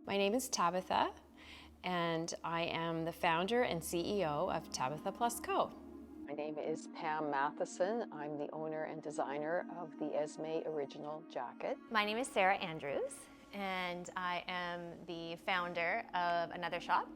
My name is Tabitha, and I am the founder and CEO of Tabitha Plus Co. My name is Pam Matheson. I'm the owner and designer of the Esme Original Jacket. My name is Sarah Andrews, and I am the founder of another shop,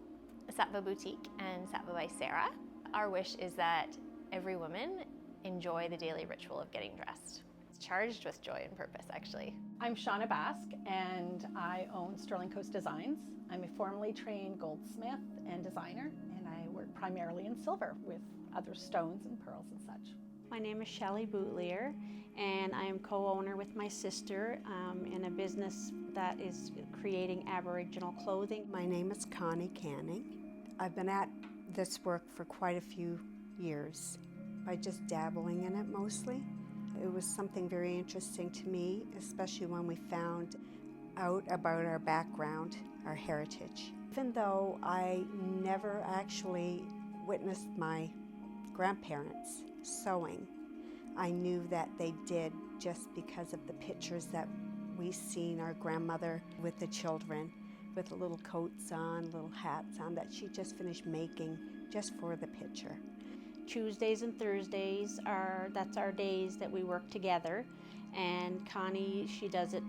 Satva Boutique and Satva by Sarah. Our wish is that every woman enjoy the daily ritual of getting dressed. It's charged with joy and purpose, actually. I'm Shauna Bask, and I own Sterling Coast Designs. I'm a formally trained goldsmith and designer, and I work primarily in silver with other stones and pearls and such. My name is Shelley Boutlier, and I am co-owner with my sister in a business that is creating Aboriginal clothing. My name is Connie Canning. I've been at this work for quite a few years by just dabbling in it mostly. It was something very interesting to me, especially when we found out about our background, our heritage. Even though I never actually witnessed my grandparents sewing, I knew that they did just because of the pictures that we seen our grandmother with the children, with the little coats on, little hats on, that she just finished making just for the picture. Tuesdays and Thursdays that's our days that we work together, and Connie, she does it,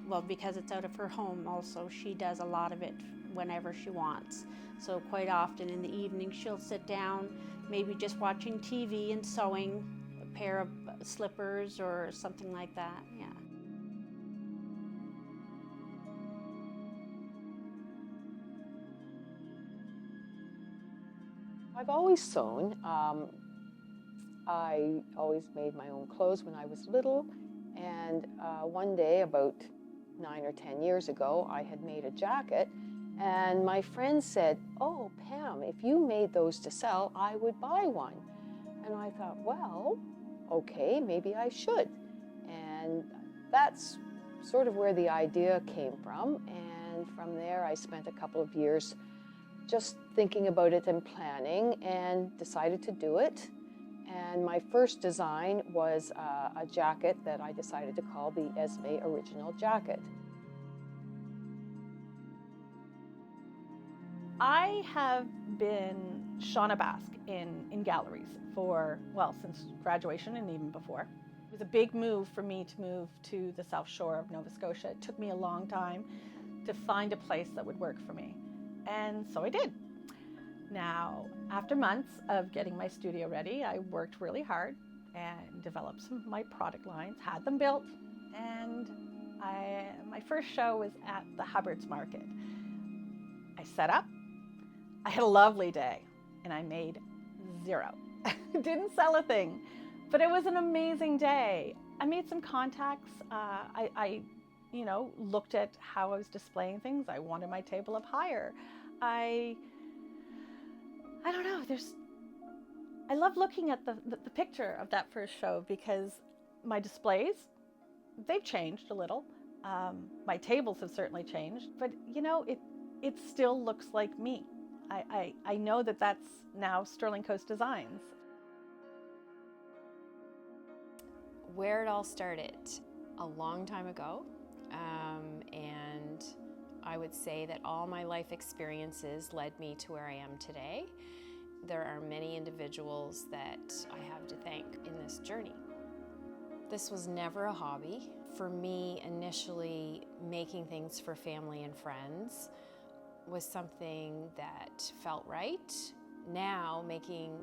well, because it's out of her home also, she does a lot of it whenever she wants. So quite often in the evening she'll sit down, maybe just watching TV and sewing a pair of slippers or something like that, yeah. I've always sewn. I always made my own clothes when I was little, and one day about 9 or 10 years ago I had made a jacket, and my friend said, "Oh, Pam, if you made those to sell, I would buy one." And I thought, well, okay, maybe I should. And that's sort of where the idea came from, and from there I spent a couple of years just thinking about it and planning, and decided to do it. And my first design was a jacket that I decided to call the Esme Original Jacket. I have been Shauna Bask in galleries for, well, since graduation and even before. It was a big move for me to move to the South Shore of Nova Scotia. It took me a long time to find a place that would work for me. And so I did. Now, after months of getting my studio ready, I worked really hard and developed some of my product lines, had them built, and my first show was at the Hubbard's Market. I set up, I had a lovely day, and I made zero. Didn't sell a thing, but it was an amazing day. I made some contacts. I looked at how I was displaying things. I wanted my table up higher. I don't know, I love looking at the picture of that first show, because my displays, they've changed a little. My tables have certainly changed, but it still looks like me. I know that that's now Sterling Coast Designs. Where it all started, a long time ago, and I would say that all my life experiences led me to where I am today. There are many individuals that I have to thank in this journey. This was never a hobby. For me, initially, making things for family and friends was something that felt right. Now, making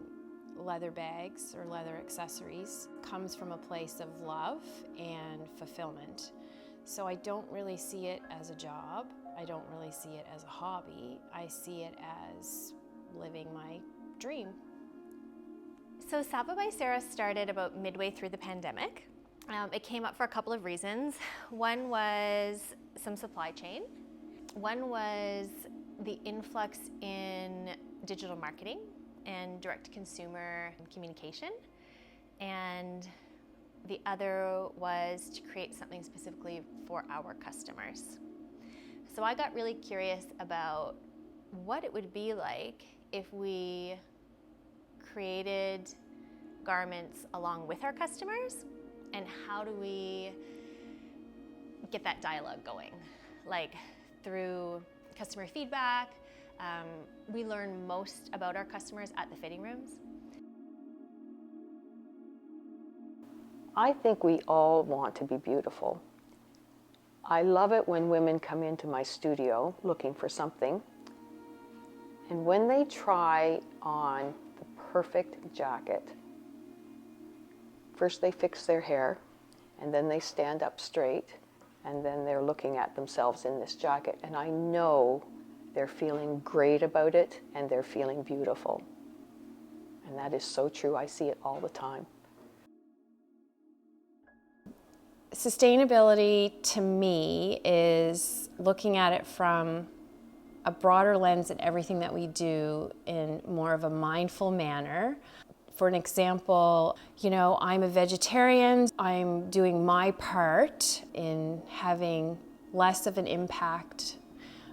leather bags or leather accessories comes from a place of love and fulfillment. So I don't really see it as a job. I don't really see it as a hobby. I see it as living my dream. So Satva by Sarah started about midway through the pandemic. It came up for a couple of reasons. One was some supply chain. One was the influx in digital marketing and direct-to-consumer communication. And the other was to create something specifically for our customers. So I got really curious about what it would be like if we created garments along with our customers, and how do we get that dialogue going, like through customer feedback. We learn most about our customers at the fitting rooms. I think we all want to be beautiful. I love it when women come into my studio looking for something, and when they try on the perfect jacket, first they fix their hair, and then they stand up straight, and then they're looking at themselves in this jacket, and I know they're feeling great about it, and they're feeling beautiful. And that is so true. I see it all the time. Sustainability to me is looking at it from a broader lens at everything that we do in more of a mindful manner. For an example, I'm a vegetarian. I'm doing my part in having less of an impact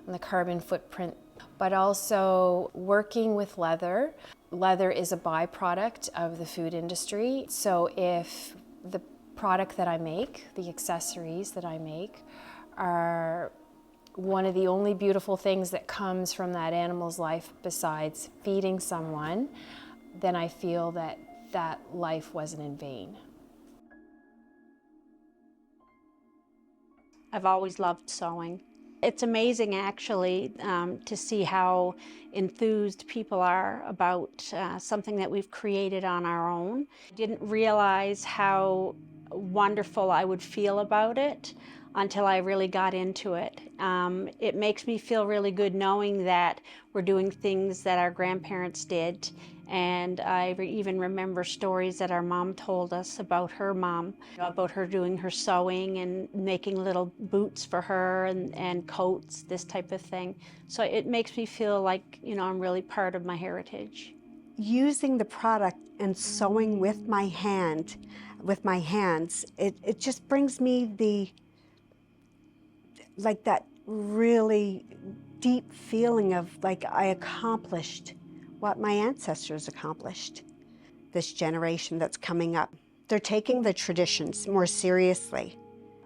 on the carbon footprint, but also working with leather. Leather is a byproduct of the food industry. So if the product that I make, the accessories that I make, are one of the only beautiful things that comes from that animal's life besides feeding someone, then I feel that that life wasn't in vain. I've always loved sewing. It's amazing actually to see how enthused people are about something that we've created on our own. I didn't realize how wonderful I would feel about it until I really got into it. It makes me feel really good knowing that we're doing things that our grandparents did. And I even remember stories that our mom told us about her mom, about her doing her sewing and making little boots for her and coats, this type of thing. So it makes me feel like, I'm really part of my heritage. Using the product and sewing with my hands, it just brings me that really deep feeling of like I accomplished what my ancestors accomplished. This generation that's coming up, they're taking the traditions more seriously,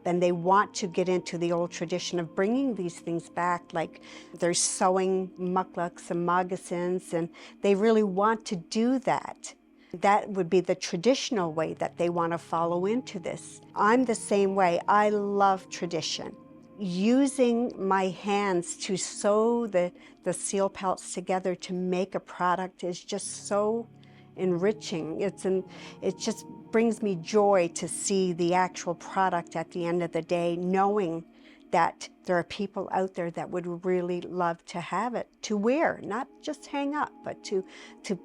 and they want to get into the old tradition of bringing these things back, like they're sewing mucklucks and moccasins, and they really want to do that. That would be the traditional way that they want to follow into this. I'm the same way. I love tradition. Using my hands to sew the seal pelts together to make a product is just so enriching. It just brings me joy to see the actual product at the end of the day, knowing that there are people out there that would really love to have it, to wear, not just hang up, but to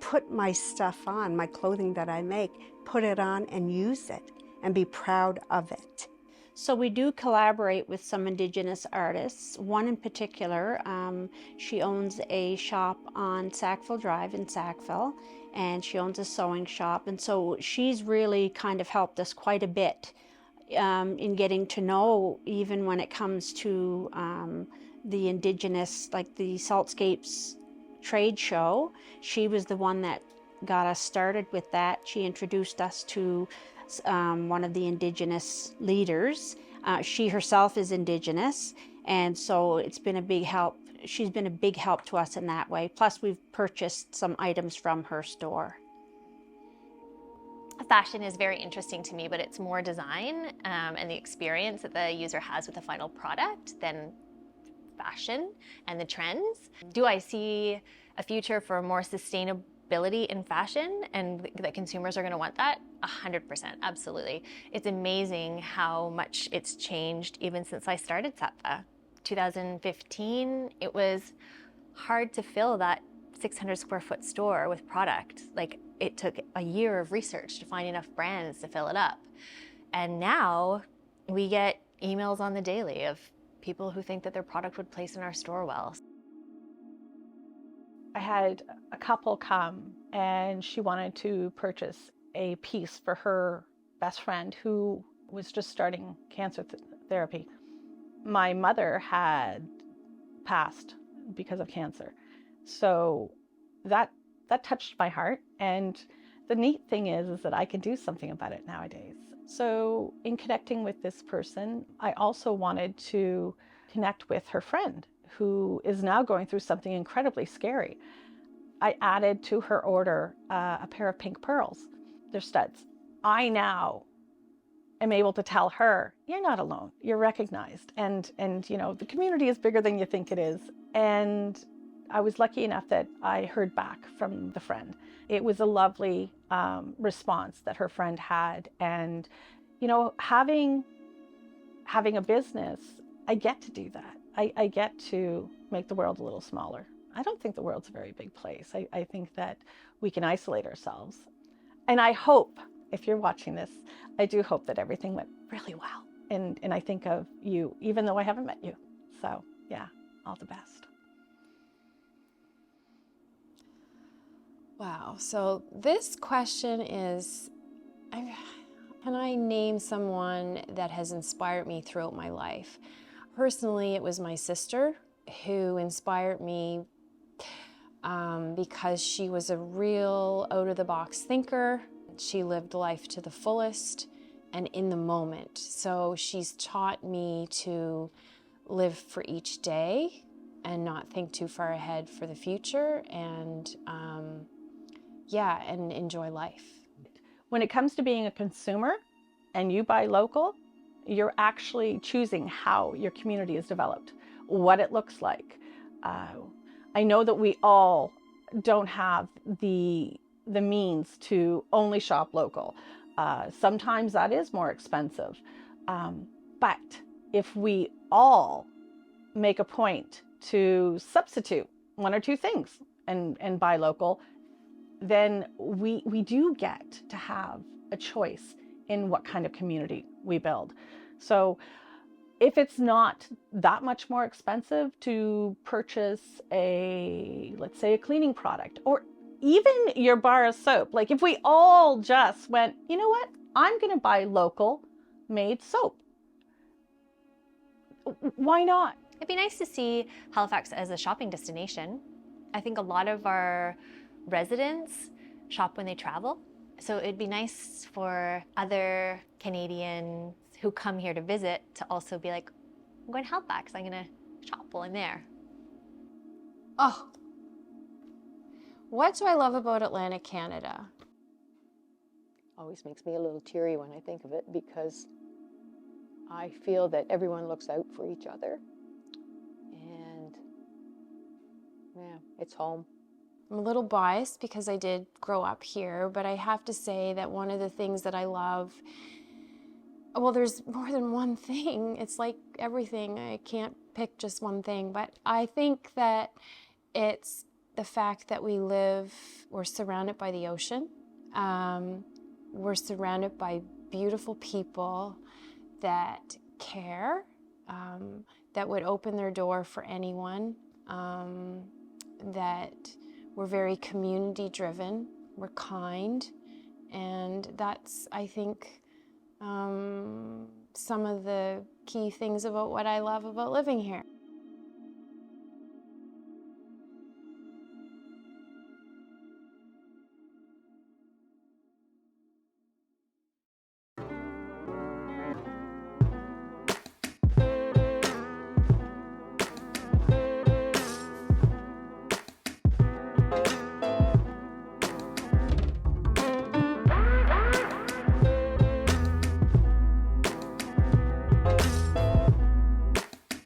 put my stuff on, my clothing that I make, put it on and use it and be proud of it. So we do collaborate with some Indigenous artists. One in particular, she owns a shop on Sackville Drive in Sackville, and she owns a sewing shop. And so she's really kind of helped us quite a bit in getting to know, even when it comes to the Indigenous, like the Saltscapes trade show. She was the one that got us started with that. She introduced us to one of the Indigenous leaders. She herself is Indigenous, and so it's been a big help. She's been a big help to us in that way. Plus, we've purchased some items from her store. Fashion is very interesting to me, but it's more design and the experience that the user has with the final product than fashion and the trends. Do I see a future for more sustainability in fashion and that consumers are going to want that? 100%, absolutely. It's amazing how much it's changed even since I started SAPVA. 2015, it was hard to fill that 600 square foot store with product. Like, it took a year of research to find enough brands to fill it up. And now we get emails on the daily of people who think that their product would place in our store well. I had a couple come and she wanted to purchase a piece for her best friend who was just starting cancer therapy. My mother had passed because of cancer. So that touched my heart. And the neat thing is that I can do something about it nowadays. So in connecting with this person, I also wanted to connect with her friend who is now going through something incredibly scary. I added to her order a pair of pink pearls. They're studs. I now am able to tell her, you're not alone, you're recognized. And you know, the community is bigger than you think it is. And I was lucky enough that I heard back from the friend. It was a lovely response that her friend had. And, you know, having a business, I get to do that. I get to make the world a little smaller. I don't think the world's a very big place. I think that we can isolate ourselves. And I hope, if you're watching this, I do hope that everything went really well. And I think of you, even though I haven't met you. So yeah, all the best. Wow, so this question is, can I name someone that has inspired me throughout my life? Personally, it was my sister who inspired me because she was a real out-of-the-box thinker. She lived life to the fullest and in the moment. So she's taught me to live for each day and not think too far ahead for the future, and and enjoy life. When it comes to being a consumer and you buy local, you're actually choosing how your community is developed, what it looks like. I know that we all don't have the means to only shop local. Sometimes that is more expensive. But if we all make a point to substitute one or two things and buy local, then we do get to have a choice in what kind of community we build. So if it's not that much more expensive to purchase let's say a cleaning product, or even your bar of soap, like if we all just went, you know what, I'm going to buy local made soap. Why not? It'd be nice to see Halifax as a shopping destination. I think a lot of our residents shop when they travel. So it'd be nice for other Canadians who come here to visit to also be like, I'm going to Halifax, I'm going to shop while I'm there. Oh, what do I love about Atlantic Canada? Always makes me a little teary when I think of it, because I feel that everyone looks out for each other. And yeah, it's home. I'm a little biased because I did grow up here, but I have to say that one of the things that I love, well, there's more than one thing. It's like everything. I can't pick just one thing, but I think that it's the fact that we're surrounded by the ocean. We're surrounded by beautiful people that care, that would open their door for anyone, that we're very community driven, we're kind, and that's, I think, some of the key things about what I love about living here.